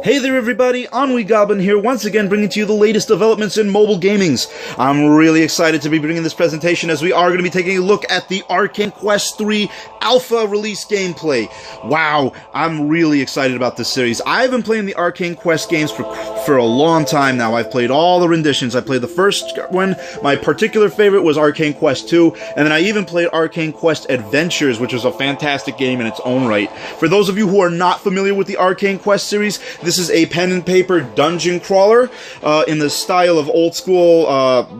Hey there everybody, EnnuiGoblin here, once again bringing to you the latest developments in mobile gamings. I'm really excited to be bringing this presentation as we are going to be taking a look at the Arcane Quest 3 alpha release gameplay. Wow, I'm really excited about this series. I've been playing the Arcane Quest games for a long time now. I've played all the renditions. I played the first one. My particular favorite was Arcane Quest 2, and then I even played Arcane Quest Adventures, which was a fantastic game in its own right. For those of you who are not familiar with the Arcane Quest series, this is a pen and paper dungeon crawler in the style of old school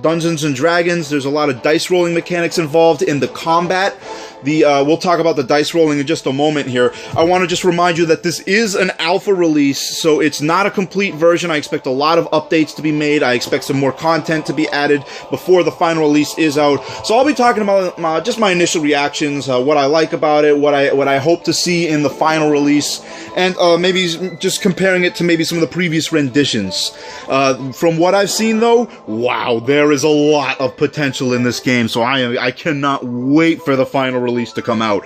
Dungeons and Dragons. There's a lot of dice rolling mechanics involved in the combat. We'll talk about the dice rolling in just a moment here. I want to just remind you that this is an alpha release, so it's not a complete version. I expect a lot of updates to be made. I expect some more content to be added before the final release is out. So I'll be talking about just my initial reactions, what I like about it, what I hope to see in the final release, and maybe just comparing it to maybe some of the previous renditions. From what I've seen though, wow, there is a lot of potential in this game, so I cannot wait for the final release to come out.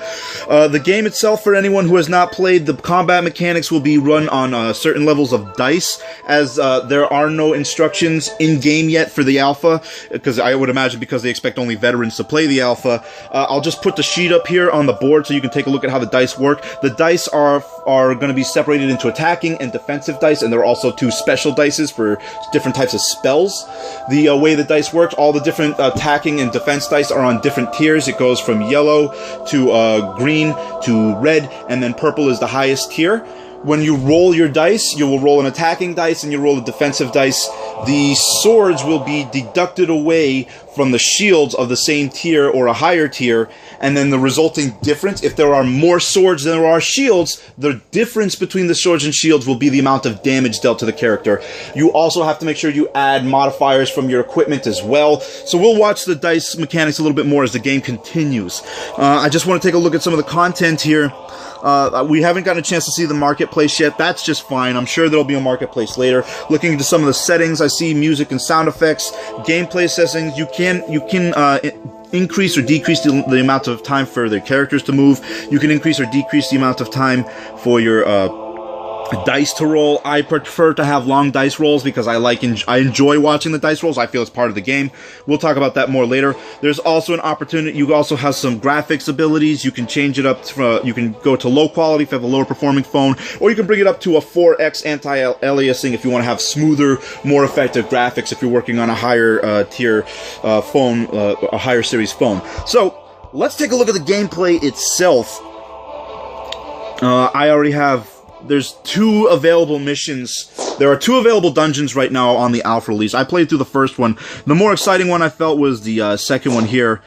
The game itself, for anyone who has not played, the combat mechanics will be run on certain levels of dice, as there are no instructions in-game yet for the alpha, because I would imagine because they expect only veterans to play the alpha. I'll just put the sheet up here on the board so you can take a look at how the dice work. The dice are going to be separated into attacking and defensive dice, and there are also two special dices for different types of spells. The way the dice works, all the different attacking and defense dice are on different tiers. It goes from yellow to green to red, and then purple is the highest tier. When you roll your dice, you will roll an attacking dice and you roll a defensive dice. The swords will be deducted away from the shields of the same tier or a higher tier, and then the resulting difference, if there are more swords than there are shields, the difference between the swords and shields will be the amount of damage dealt to the character. You also have to make sure you add modifiers from your equipment as well. So we'll watch the dice mechanics a little bit more as the game continues. I just want to take a look at some of the content here. We haven't gotten a chance to see the marketplace yet. That's just fine. I'm sure there'll be a marketplace later. Looking into some of the settings, I see music and sound effects, gameplay settings. You can increase or decrease the amount of time for the characters to move. You can increase or decrease the amount of time for your dice to roll. I prefer to have long dice rolls because I enjoy watching the dice rolls. I feel it's part of the game. We'll talk about that more later. There's also an opportunity. You also have some graphics abilities. You can change it up to, you can go to low quality if you have a lower performing phone, or you can bring it up to a 4x anti-aliasing if you want to have smoother, more effective graphics if you're working on a higher tier phone, a higher series phone. So let's take a look at the gameplay itself. I already have. There's two available missions. There are two available dungeons right now on the alpha release. I played through the first one. The more exciting one I felt was the second one here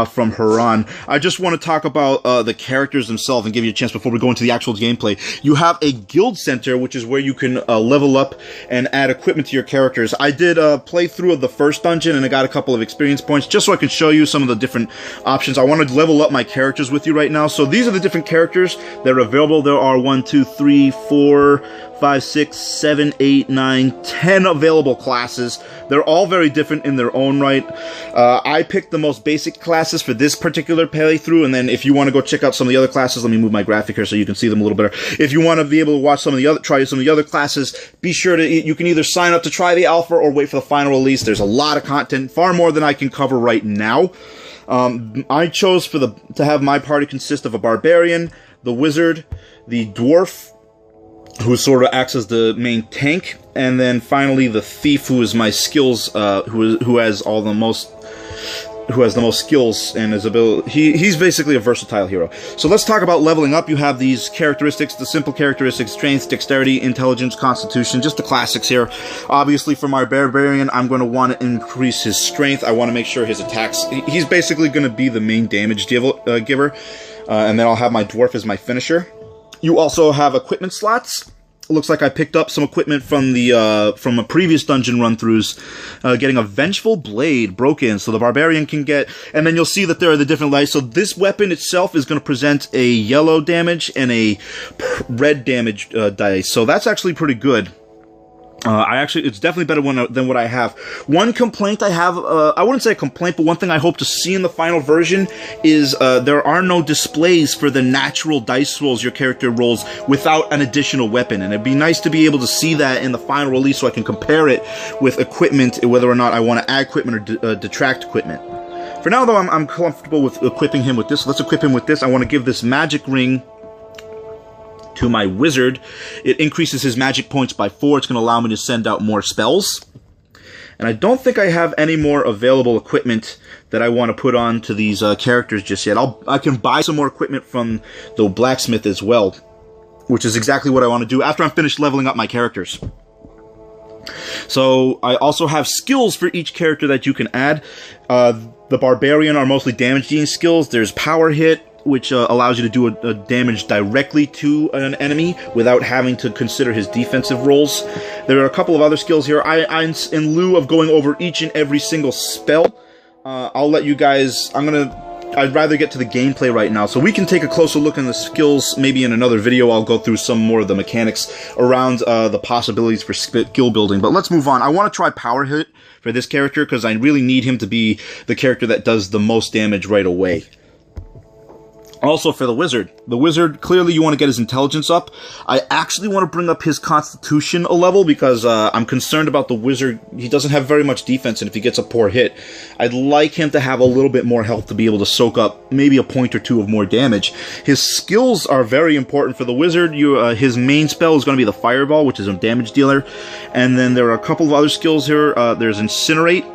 from Haran. I just want to talk about the characters themselves and give you a chance before we go into the actual gameplay. You have a guild center, which is where you can level up and add equipment to your characters. I did a playthrough of the first dungeon and I got a couple of experience points just so I could show you some of the different options. I want to level up my characters with you right now. So these are the different characters that are available. There are 1, 2, 3, 4, 5, 6, 7, 8, 9, 10 available classes. They're all very different in their own right. I picked the most basic classes for this particular playthrough, and then if you want to go check out some of the other classes, let me move my graphic here so you can see them a little better. If you want to be able to watch some of the other, try some of the other classes, be sure to, you can either sign up to try the alpha or wait for the final release. There's a lot of content, far more than I can cover right now. I chose to have my party consist of a barbarian, the wizard, the dwarf, who sort of acts as the main tank, and then finally the thief, who is my skills, who has the most skills and his ability. He's basically a versatile hero. So let's talk about leveling up. You have these characteristics, the simple characteristics: strength, dexterity, intelligence, constitution, just the classics here. Obviously for my barbarian, I'm going to want to increase his strength. I want to make sure his attacks, he's basically going to be the main damage giver, and then I'll have my dwarf as my finisher. You also have equipment slots. It looks like I picked up some equipment from from a previous dungeon run-throughs, getting a Vengeful Blade broken, so the barbarian can get, and then you'll see that there are the different lights. So this weapon itself is going to present a yellow damage and a red damage dice, so that's actually pretty good. It's definitely better than what I have. One complaint I have, I wouldn't say a complaint, but one thing I hope to see in the final version is there are no displays for the natural dice rolls your character rolls without an additional weapon. And it'd be nice to be able to see that in the final release so I can compare it with equipment, whether or not I want to add equipment or detract equipment. For now, though, I'm comfortable with equipping him with this. So let's equip him with this. I want to give this magic ring to my wizard. It increases his magic points by 4. It's going to allow me to send out more spells. And I don't think I have any more available equipment that I want to put on to these characters just yet. I can buy some more equipment from the blacksmith as well, which is exactly what I want to do after I'm finished leveling up my characters. So I also have skills for each character that you can add. The barbarian are mostly damage dealing skills. There's power hit, which allows you to do a damage directly to an enemy without having to consider his defensive rolls. There are a couple of other skills here. In lieu of going over each and every single spell, I'll let you guys... I'd rather get to the gameplay right now, so we can take a closer look at the skills. Maybe in another video I'll go through some more of the mechanics around the possibilities for skill building. But let's move on. I want to try power hit for this character because I really need him to be the character that does the most damage right away. Also, for the wizard, clearly you want to get his intelligence up. I actually want to bring up his constitution a level because I'm concerned about the wizard. He doesn't have very much defense, and if he gets a poor hit, I'd like him to have a little bit more health to be able to soak up maybe a point or two of more damage. His skills are very important for the wizard. His main spell is going to be the fireball, which is a damage dealer. And then there are a couple of other skills here. There's incinerate,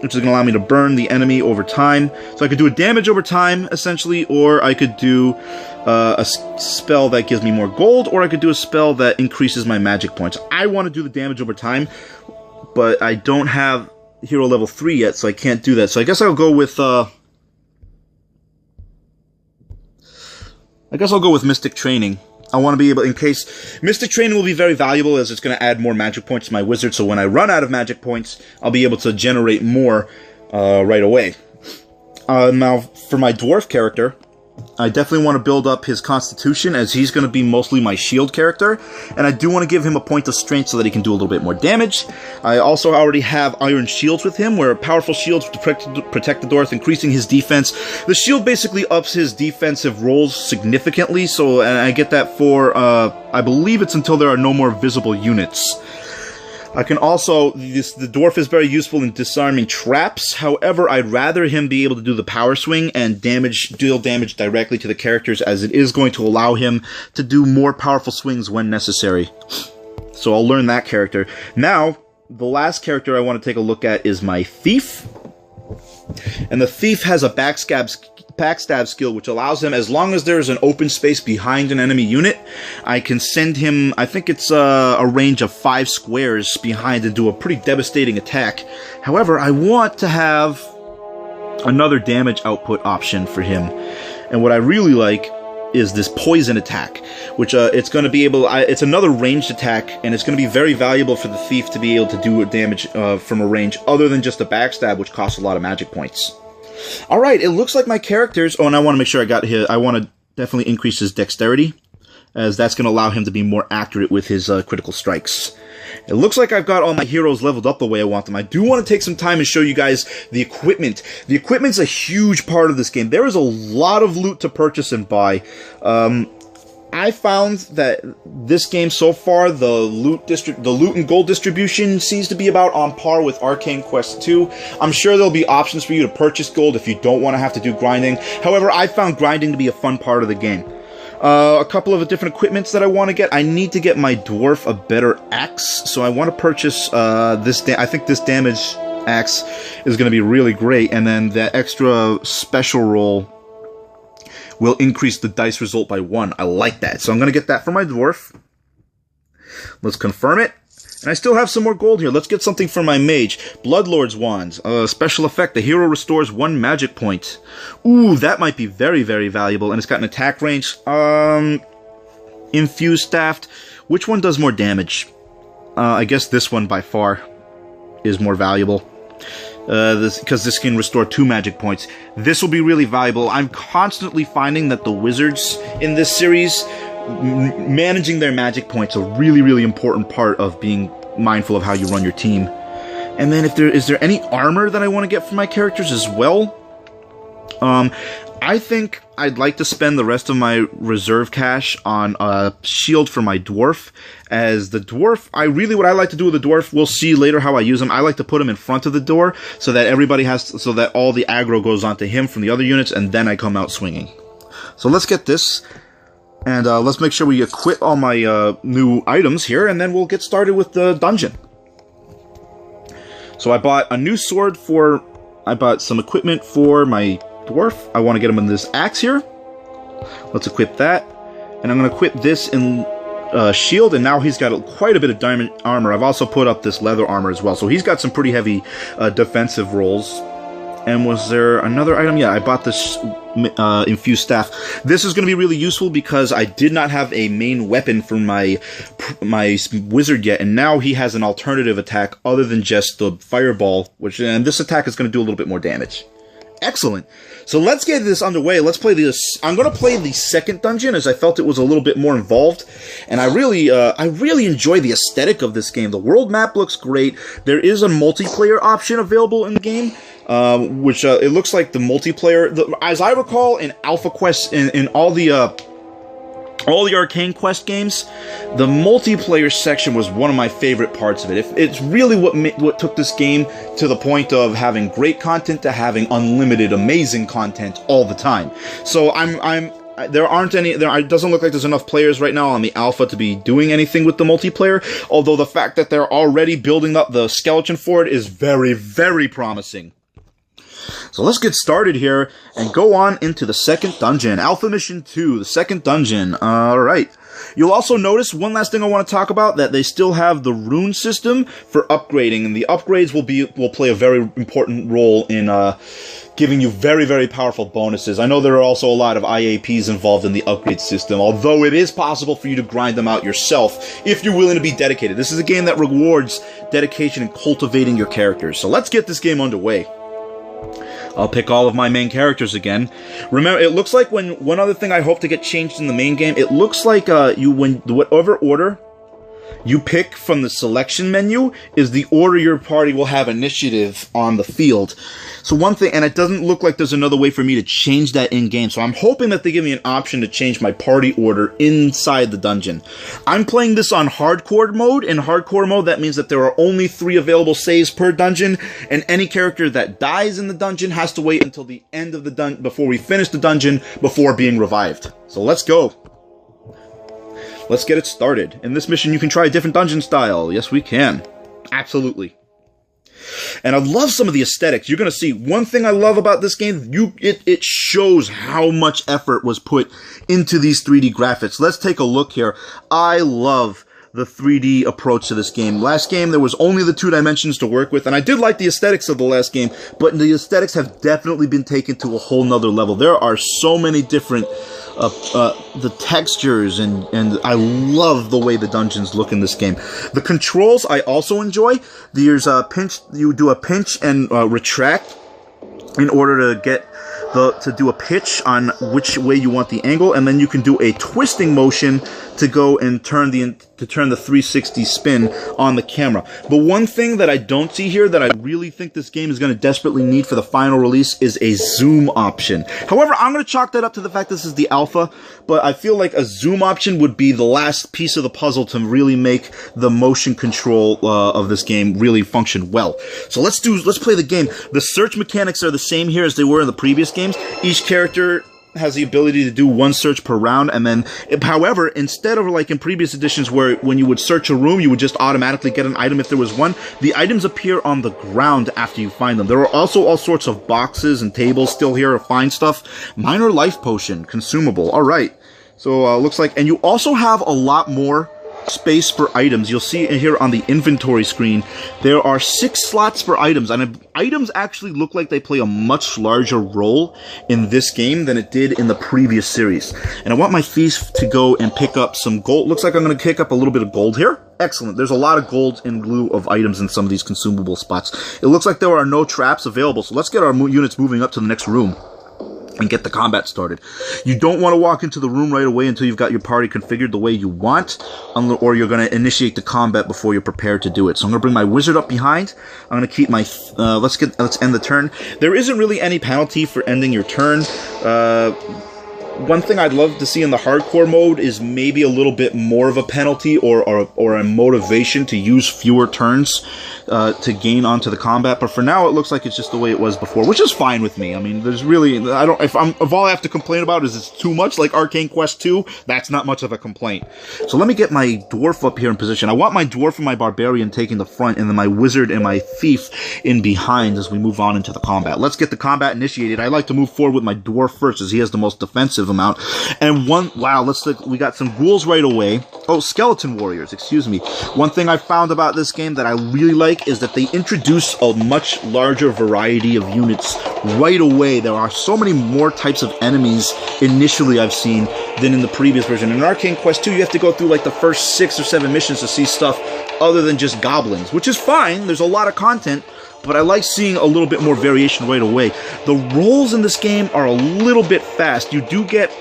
which is going to allow me to burn the enemy over time. So I could do a damage over time, essentially, or I could do a spell that gives me more gold, or I could do a spell that increases my magic points. I want to do the damage over time, but I don't have hero level 3 yet, so I can't do that. So I guess I'll go with... Mystic Training. I want to be able, in case... Mystic Training will be very valuable as it's going to add more magic points to my wizard, so when I run out of magic points, I'll be able to generate more right away. Now, for my dwarf character, I definitely want to build up his constitution, as he's going to be mostly my shield character, and I do want to give him a point of strength so that he can do a little bit more damage. I also already have iron shields with him, where powerful shields to protect the dwarf, increasing his defense. The shield basically ups his defensive rolls significantly, and I get that for, I believe it's until there are no more visible units. I can also, the dwarf is very useful in disarming traps. However, I'd rather him be able to do the power swing and deal damage directly to the characters, as it is going to allow him to do more powerful swings when necessary. So I'll learn that character. Now, the last character I want to take a look at is my thief. And the thief has a backstab skill, which allows him, as long as there's an open space behind an enemy unit, I can send him, I think it's a range of 5 squares behind and do a pretty devastating attack. However, I want to have another damage output option for him. And what I really like is this poison attack, which it's going to be able, it's another ranged attack, and it's going to be very valuable for the thief to be able to do damage from a range other than just a backstab, which costs a lot of magic points. Alright, it looks like my characters... Oh, and I want to make sure I got his... I want to definitely increase his dexterity, as that's going to allow him to be more accurate with his critical strikes. It looks like I've got all my heroes leveled up the way I want them. I do want to take some time and show you guys the equipment. The equipment's a huge part of this game. There is a lot of loot to purchase and buy. I found that this game so far, the loot and gold distribution seems to be about on par with Arcane Quest 2. I'm sure there'll be options for you to purchase gold if you don't want to have to do grinding. However, I found grinding to be a fun part of the game. A couple of different equipments that I want to get. I need to get my dwarf a better axe, so I want to purchase this. I think this damage axe is going to be really great, and then that extra special roll will increase the dice result by 1. I like that. So I'm going to get that for my dwarf. Let's confirm it. And I still have some more gold here. Let's get something for my mage. Bloodlord's Wands. Special effect. The hero restores 1 magic point. Ooh, that might be very, very valuable. And it's got an attack range. Infused Staff. Which one does more damage? I guess this one by far is more valuable. Because this can restore 2 magic points. This will be really valuable. I'm constantly finding that the wizards in this series, managing their magic points, a really, really important part of being mindful of how you run your team. And then is there any armor that I want to get for my characters as well? I think I'd like to spend the rest of my reserve cash on a shield for my dwarf. As the dwarf, what I like to do with the dwarf, we'll see later how I use him. I like to put him in front of the door so that so that all the aggro goes onto him from the other units, and then I come out swinging. So let's get this, and let's make sure we equip all my new items here, and then we'll get started with the dungeon. So I bought a new sword I bought some equipment for my dwarf. I want to get him in this axe here. Let's equip that. And I'm going to equip this in shield, and now he's got quite a bit of diamond armor. I've also put up this leather armor as well. So he's got some pretty heavy defensive rolls. And was there another item? Yeah, I bought this infused staff. This is going to be really useful because I did not have a main weapon for my wizard yet, and now he has an alternative attack other than just the fireball, and this attack is going to do a little bit more damage. Excellent. So let's get this underway. Let's play this. I'm going to play the second dungeon as I felt it was a little bit more involved, and I really enjoy the aesthetic of this game. The world map looks great. There is a multiplayer option available in the game, which it looks like the multiplayer, as I recall, in Alpha Quest, in all the Arcane Quest games, the multiplayer section was one of my favorite parts of it. It's really what took this game to the point of having great content to having unlimited, amazing content all the time. So it doesn't look like there's enough players right now on the alpha to be doing anything with the multiplayer, although the fact that they're already building up the skeleton for it is very, very promising. So let's get started here and go on into the second dungeon. Alpha Mission 2, the second dungeon. Alright. You'll also notice, one last thing I want to talk about, that they still have the rune system for upgrading, and the upgrades will play a very important role in giving you very, very powerful bonuses. I know there are also a lot of IAPs involved in the upgrade system, although it is possible for you to grind them out yourself if you're willing to be dedicated. This is a game that rewards dedication and cultivating your characters. So let's get this game underway. I'll pick all of my main characters again. Remember, it looks like one other thing I hope to get changed in the main game, it looks like whatever order you pick from the selection menu is the order your party will have initiative on the field. So one thing, and it doesn't look like there's another way for me to change that in-game, so I'm hoping that they give me an option to change my party order inside the dungeon. I'm playing this on hardcore mode. In hardcore mode, that means that there are only 3 available saves per dungeon, and any character that dies in the dungeon has to wait until the end of the dungeon, before we finish the dungeon, before being revived. So let's go. Let's get it started. In this mission, you can try a different dungeon style. Yes, we can. Absolutely. And I love some of the aesthetics. You're going to see one thing I love about this game. It shows how much effort was put into these 3D graphics. Let's take a look here. I love the 3D approach to this game. Last game, there was only the 2 dimensions to work with, and I did like the aesthetics of the last game, but the aesthetics have definitely been taken to a whole nother level. There are so many different the textures, and I love the way the dungeons look in this game. The controls I also enjoy. There's a pinch, you do a pinch and retract in order to get to do a pitch on which way you want the angle, and then you can do a twisting motion to go and turn the 360 spin on the camera. But one thing that I don't see here that I really think this game is going to desperately need for the final release is a zoom option. However, I'm going to chalk that up to the fact this is the alpha, but I feel like a zoom option would be the last piece of the puzzle to really make the motion control of this game really function well. So let's play the game. The search mechanics are the same here as they were in the previous games. Each character has the ability to do 1 search per round, and then, however, instead of like in previous editions where when you would search a room, you would just automatically get an item if there was one, the items appear on the ground after you find them. There are also all sorts of boxes and tables still here to find stuff. Minor life potion, consumable. Alright, so looks like, and you also have a lot more space for items. You'll see here on the inventory screen, there are 6 slots for items, and items actually look like they play a much larger role in this game than it did in the previous series. And I want my thief to go and pick up some gold. Looks like I'm going to pick up a little bit of gold here. Excellent. There's a lot of gold in lieu of items in some of these consumable spots. It looks like there are no traps available, so let's get our units moving up to the next room. and get the combat started. You don't want to walk into the room right away until you've got your party configured the way you want, or you're going to initiate the combat before you're prepared to do it. So I'm going to bring my wizard up behind. I'm going to keep my let's end the turn. There isn't really any penalty for ending your turn. One thing I'd love to see in the hardcore mode is maybe a little bit more of a penalty or a motivation to use fewer turns to gain onto the combat. But for now, it looks like it's just the way it was before, which is fine with me. I mean, there's really if all I have to complain about is it's too much like Arcane Quest 2, that's not much of a complaint. So let me get my dwarf up here in position. I want my dwarf and my barbarian taking the front, and then my wizard and my thief in behind as we move on into the combat. Let's get the combat initiated. I like to move forward with my dwarf first, as he has the most defensive amount. And we got some ghouls right away. Oh, skeleton warriors, excuse me. One thing I found about this game that I really like is that they introduce a much larger variety of units right away. There are so many more types of enemies initially I've seen than in the previous version. In Arcane Quest 2, you have to go through like the first 6 or 7 missions to see stuff other than just goblins, which is fine. There's a lot of content, but I like seeing a little bit more variation right away. The rolls in this game are a little bit fast. You do get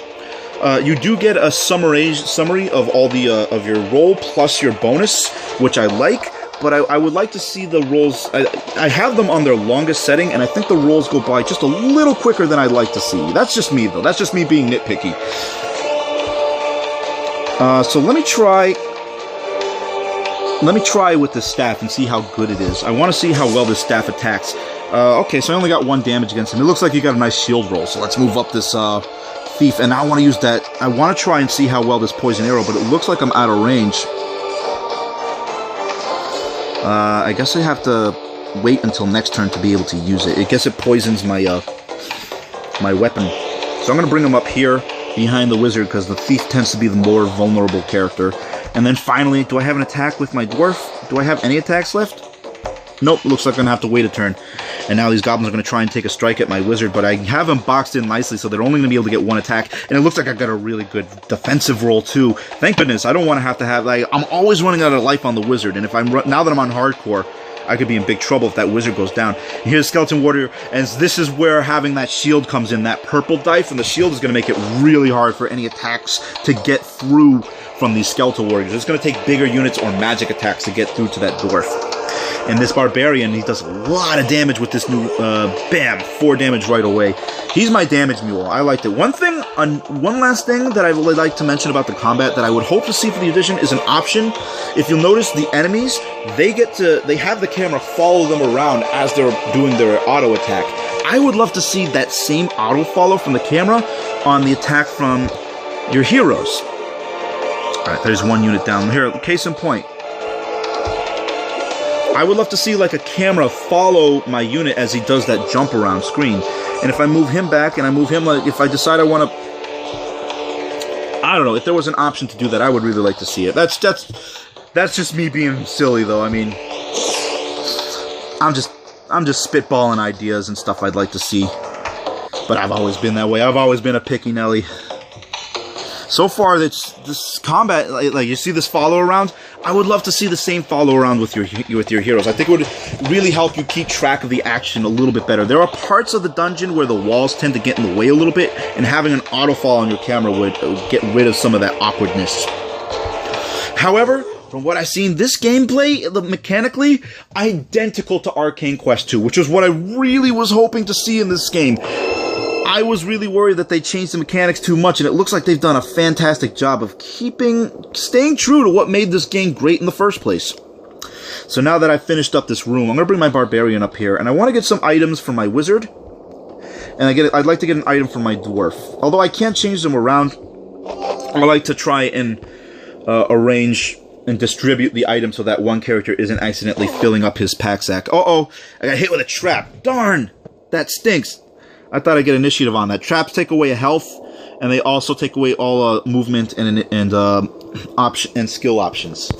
a summary of all the of your roll plus your bonus, which I like. But I would like to see the rolls. I have them on their longest setting, and I think the rolls go by just a little quicker than I'd like to see. That's just me, though. That's just me being nitpicky. So let me try with the staff and see how good it is. I want to see how well this staff attacks. Okay, so I only got 1 damage against him. It looks like he got a nice shield roll. So let's move up this thief, and I want to use that. I want to try and see how well this poison arrow, but it looks like I'm out of range. I guess I have to wait until next turn to be able to use it. I guess it poisons my my weapon. So I'm going to bring him up here behind the wizard, because the thief tends to be the more vulnerable character. And then finally, do I have an attack with my dwarf? Do I have any attacks left? Nope, looks like I'm going to have to wait a turn. And now these goblins are going to try and take a strike at my wizard, but I have them boxed in nicely, so they're only going to be able to get 1 attack. And it looks like I got a really good defensive roll, too. Thank goodness, I don't want to have, like, I'm always running out of life on the wizard, and if now that I'm on hardcore, I could be in big trouble if that wizard goes down. And here's Skeleton Warrior, and this is where having that shield comes in, that purple dice, and the shield is going to make it really hard for any attacks to get through from these Skeleton Warriors. It's going to take bigger units or magic attacks to get through to that dwarf. And this barbarian, he does a lot of damage with this new, bam, 4 damage right away. He's my damage mule. I liked it. One last thing that I would like to mention about the combat that I would hope to see for the edition is an option. If you'll notice, the enemies, they have the camera follow them around as they're doing their auto attack. I would love to see that same auto follow from the camera on the attack from your heroes. Alright, there's 1 unit down here. Case in point. I would love to see like a camera follow my unit as he does that jump around screen. And if I move him back and I move him, like if I decide I want to, I don't know, if there was an option to do that, I would really like to see it. That's just me being silly though. I mean, I'm just spitballing ideas and stuff I'd like to see. But I've always been that way. I've always been a picky Nelly. So far, this combat, like you see this follow around, I would love to see the same follow around with your heroes. I think it would really help you keep track of the action a little bit better. There are parts of the dungeon where the walls tend to get in the way a little bit, and having an auto fall on your camera would get rid of some of that awkwardness. However, from what I've seen, this gameplay, mechanically, identical to Arcane Quest 2, which is what I really was hoping to see in this game. I was really worried that they changed the mechanics too much, and it looks like they've done a fantastic job of staying true to what made this game great in the first place. So now that I've finished up this room, I'm going to bring my barbarian up here, and I want to get some items for my wizard, and I'd like to get an item for my dwarf. Although I can't change them around, I like to try and arrange and distribute the item so that one character isn't accidentally filling up his pack sack. Uh-oh, I got hit with a trap. Darn! That stinks. I thought I'd get initiative on that. Traps take away a health, and they also take away all movement and skill options.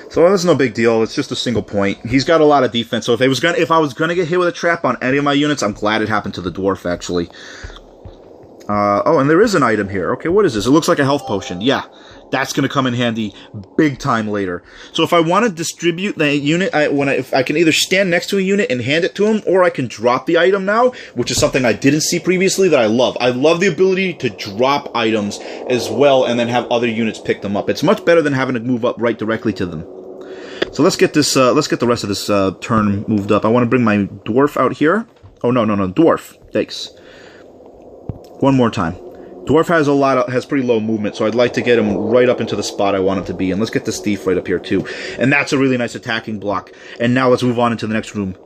So that's no big deal. It's just a single point. He's got a lot of defense. So if I was gonna get hit with a trap on any of my units, I'm glad it happened to the dwarf actually. Oh, and there is an item here. Okay, what is this? It looks like a health potion. Yeah, That's going to come in handy big time later. So if I want to distribute the unit, if I can either stand next to a unit and hand it to him, or I can drop the item now, which is something I didn't see previously that I love. I love the ability to drop items as well and then have other units pick them up. It's much better than having to move up right directly to them. So let's get this. Let's get the rest of this turn moved up. I want to bring my dwarf out here. Oh no, dwarf. Thanks. One more time. Dwarf has pretty low movement, so I'd like to get him right up into the spot I want him to be. And let's get this thief right up here too. And that's a really nice attacking block. And now let's move on into the next room.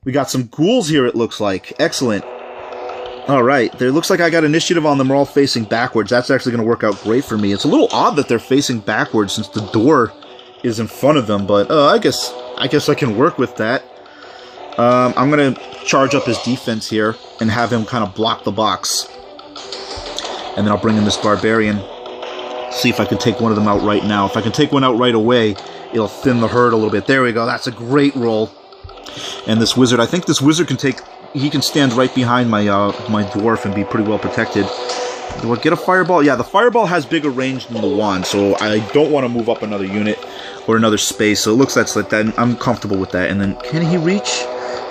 We got some ghouls here, it looks like. Excellent. Alright, there looks like I got initiative on them. We're all facing backwards. That's actually going to work out great for me. It's a little odd that they're facing backwards since the door is in front of them, but I guess I can work with that. I'm going to charge up his defense here and have him kind of block the box. And then I'll bring in this barbarian. See if I can take one of them out right now. If I can take one out right away, it'll thin the herd a little bit. There we go. That's a great roll. And this wizard, I think this wizard he can stand right behind my my dwarf and be pretty well protected. Do I get a fireball? Yeah, the fireball has bigger range than the wand, so I don't want to move up another unit or another space. So it looks like that. I'm comfortable with that. And then, can he reach?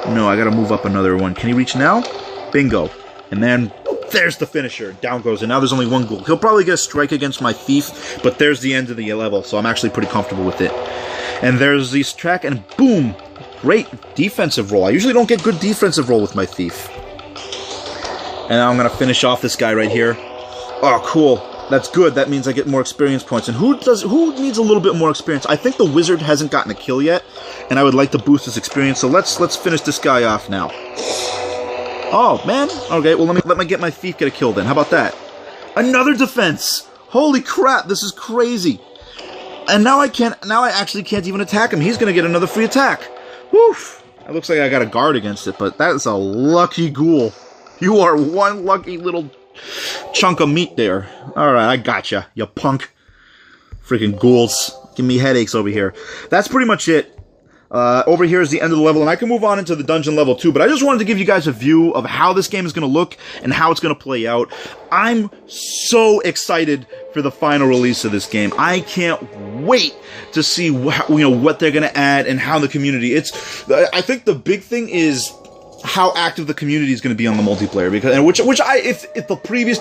No, I got to move up another one. Can he reach now? Bingo. And then there's the finisher. Down goes. And now there's only one ghoul. He'll probably get a strike against my thief, but there's the end of the level, so I'm actually pretty comfortable with it. And there's the track, and boom! Great defensive roll. I usually don't get good defensive roll with my thief. And now I'm going to finish off this guy right here. Oh, cool. That's good. That means I get more experience points. And who needs a little bit more experience? I think the wizard hasn't gotten a kill yet, and I would like to boost his experience. So let's finish this guy off now. Oh man. Okay. Well, let me get my thief get a kill then. How about that? Another defense. Holy crap! This is crazy. And now I actually can't even attack him. He's gonna get another free attack. Woof. It looks like I got a guard against it, but that is a lucky ghoul. You are one lucky little chunk of meat there. Alright, I gotcha, you punk. Freaking ghouls. Give me headaches over here. That's pretty much it. Over here is the end of the level, and I can move on into the dungeon level too, but I just wanted to give you guys a view of how this game is going to look and how it's going to play out. I'm so excited for the final release of this game. I can't wait to see what they're going to add and how the community. I think the big thing is how active the community is going to be on the multiplayer, because if the previous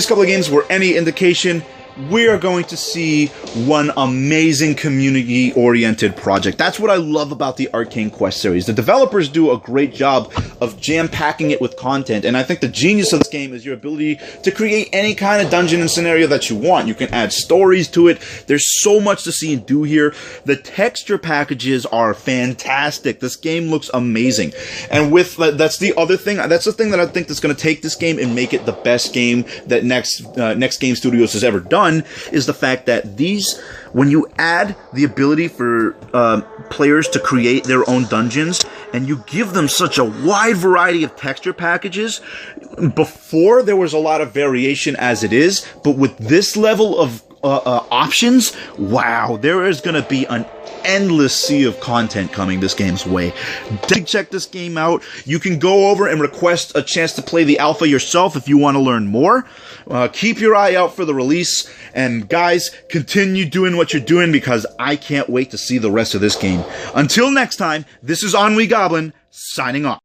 couple of games were any indication, we are going to see one amazing community-oriented project. That's what I love about the Arcane Quest series. The developers do a great job of jam-packing it with content, and I think the genius of this game is your ability to create any kind of dungeon and scenario that you want. You can add stories to it. There's so much to see and do here. The texture packages are fantastic. This game looks amazing. And that's the other thing. That's the thing that I think that's going to take this game and make it the best game that Next Game Studios has ever done. Is the fact that when you add the ability for players to create their own dungeons, and you give them such a wide variety of texture packages. Before, there was a lot of variation as it is, but with this level of options, wow, there is going to be an endless sea of content coming this game's way. Check this game out. You can go over and request a chance to play the alpha yourself if you want to learn more. Keep your eye out for the release, and guys, continue doing what you're doing, because I can't wait to see the rest of this game. Until next time, this is EnnuiGoblin signing off.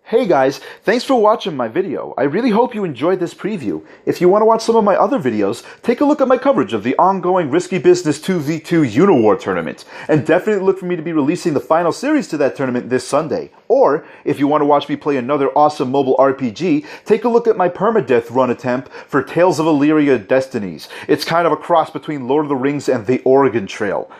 Hey guys, thanks for watching my video. I really hope you enjoyed this preview. If you want to watch some of my other videos, take a look at my coverage of the ongoing Risky Business 2v2 Unowar tournament, and definitely look for me to be releasing the final series to that tournament this Sunday. Or, if you want to watch me play another awesome mobile RPG, take a look at my permadeath run attempt for Tales of Illyria Destinies. It's kind of a cross between Lord of the Rings and the Oregon Trail.